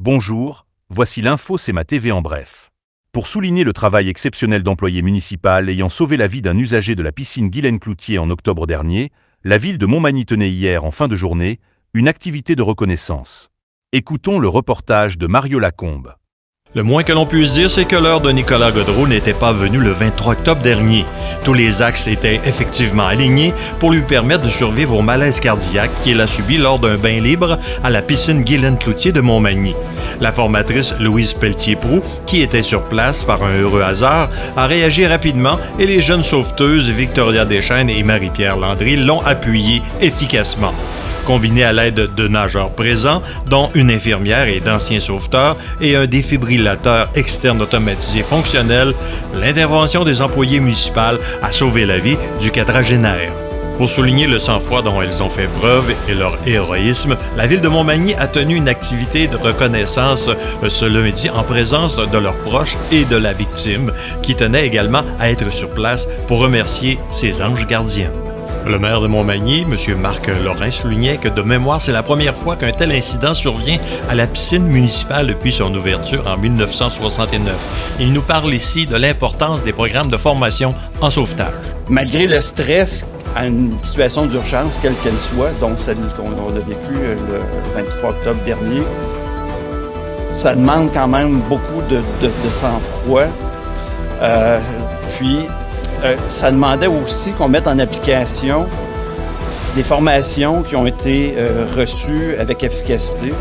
Bonjour, voici l'info C'est ma TV en bref. Pour souligner le travail exceptionnel d'employés municipaux ayant sauvé la vie d'un usager de la piscine Guylaine Cloutier en octobre dernier, la ville de Montmagny tenait hier en fin de journée une activité de reconnaissance. Écoutons le reportage de Mario Lacombe. Le moins que l'on puisse dire, c'est que l'heure de Nicolas Gaudreau n'était pas venue le 23 octobre dernier. Tous les axes étaient effectivement alignés pour lui permettre de survivre au malaise cardiaque qu'il a subi lors d'un bain libre à la piscine Guylaine Cloutier de Montmagny. La formatrice Louise Pelletier-Proux, qui était sur place par un heureux hasard, a réagi rapidement et les jeunes sauveteuses Victoria Deschênes et Marie-Pierre Landry l'ont appuyé efficacement. Combiné à l'aide de nageurs présents, dont une infirmière et d'anciens sauveteurs, et un défibrillateur externe automatisé fonctionnel, l'intervention des employés municipaux a sauvé la vie du quadragénaire. Pour souligner le sang-froid dont elles ont fait preuve et leur héroïsme, la ville de Montmagny a tenu une activité de reconnaissance ce lundi en présence de leurs proches et de la victime, qui tenait également à être sur place pour remercier ses anges gardiens. Le maire de Montmagny, M. Marc Lorrain, soulignait que de mémoire, c'est la première fois qu'un tel incident survient à la piscine municipale depuis son ouverture en 1969. Il nous parle ici de l'importance des programmes de formation en sauvetage. Malgré le stress à une situation d'urgence, quelle qu'elle soit, dont celle qu'on a vécue le 23 octobre dernier, ça demande quand même beaucoup de sang-froid. Ça demandait aussi qu'on mette en application des formations qui ont été reçues avec efficacité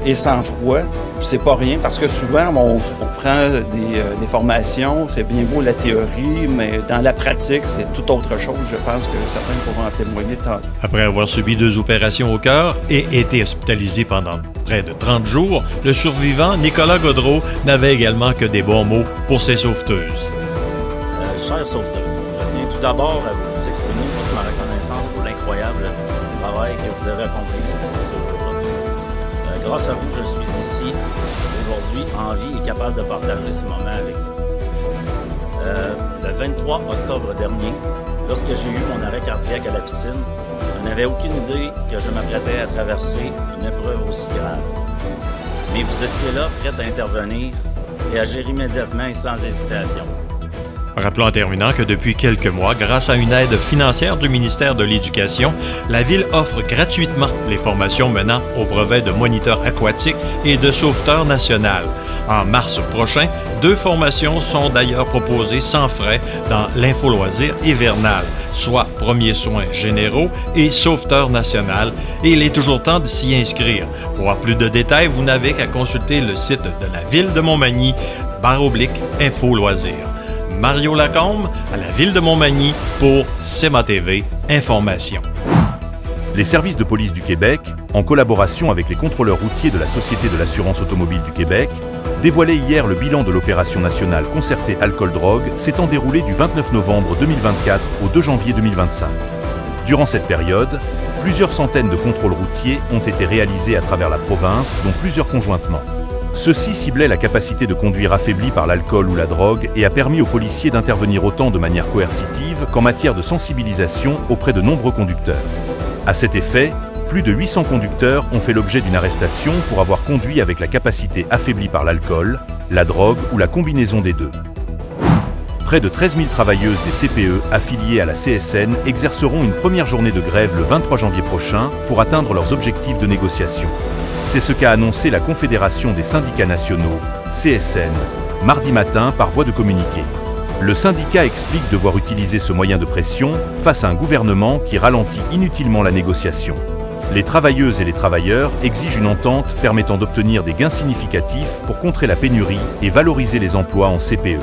et sang-froid. C'est pas rien parce que souvent on prend des formations, c'est bien beau la théorie, mais dans la pratique, c'est tout autre chose. Je pense que certains pourront en témoigner tantôt. Après avoir subi 2 opérations au cœur et été hospitalisé pendant près de 30 jours, le survivant Nicolas Gaudreau n'avait également que des bons mots pour ses sauveteuses. Chers sauveteurs, je tiens tout d'abord à vous exprimer toute ma reconnaissance pour l'incroyable travail que vous avez accompli ce jour-là. Grâce à vous, je suis ici aujourd'hui en vie et capable de partager ce moment avec vous. Le 23 octobre dernier, lorsque j'ai eu mon arrêt cardiaque à la piscine, je n'avais aucune idée que je m'apprêtais à traverser une épreuve aussi grave. Mais vous étiez là, prête à intervenir et agir immédiatement et sans hésitation. Rappelons en terminant que depuis quelques mois, grâce à une aide financière du ministère de l'Éducation, la Ville offre gratuitement les formations menant au brevet de moniteur aquatique et de sauveteur national. En mars prochain, 2 formations sont d'ailleurs proposées sans frais dans l'infoloisir hivernal, soit premiers soins généraux et sauveteur national, et il est toujours temps de s'y inscrire. Pour avoir plus de détails, vous n'avez qu'à consulter le site de la Ville de Montmagny, /infoloisir. Mario Lacombe, à la ville de Montmagny, pour C'est ma TV Information. Les services de police du Québec, en collaboration avec les contrôleurs routiers de la Société de l'assurance automobile du Québec, dévoilaient hier le bilan de l'opération nationale concertée alcool-drogue s'étant déroulée du 29 novembre 2024 au 2 janvier 2025. Durant cette période, plusieurs centaines de contrôles routiers ont été réalisés à travers la province, dont plusieurs conjointement. Ceux-ci ciblaient la capacité de conduire affaiblie par l'alcool ou la drogue et a permis aux policiers d'intervenir autant de manière coercitive qu'en matière de sensibilisation auprès de nombreux conducteurs. À cet effet, plus de 800 conducteurs ont fait l'objet d'une arrestation pour avoir conduit avec la capacité affaiblie par l'alcool, la drogue ou la combinaison des deux. Près de 13 000 travailleuses des CPE affiliées à la CSN exerceront une première journée de grève le 23 janvier prochain pour atteindre leurs objectifs de négociation. C'est ce qu'a annoncé la Confédération des syndicats nationaux, CSN, mardi matin par voie de communiqué. Le syndicat explique devoir utiliser ce moyen de pression face à un gouvernement qui ralentit inutilement la négociation. Les travailleuses et les travailleurs exigent une entente permettant d'obtenir des gains significatifs pour contrer la pénurie et valoriser les emplois en CPE.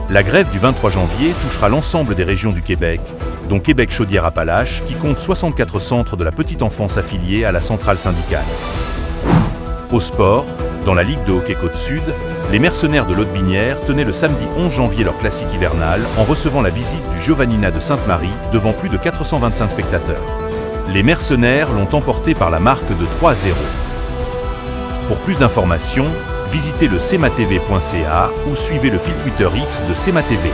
La grève du 23 janvier touchera l'ensemble des régions du Québec, dont Québec Chaudière-Appalaches, qui compte 64 centres de la petite enfance affiliés à la centrale syndicale. Au sport, dans la Ligue de hockey Côte-Sud, les mercenaires de l'Aude-Binière tenaient le samedi 11 janvier leur classique hivernal en recevant la visite du Giovannina de Sainte-Marie devant plus de 425 spectateurs. Les mercenaires l'ont emporté par la marque de 3-0. Pour plus d'informations, visitez le cmatv.ca ou suivez le fil Twitter X de CMATV.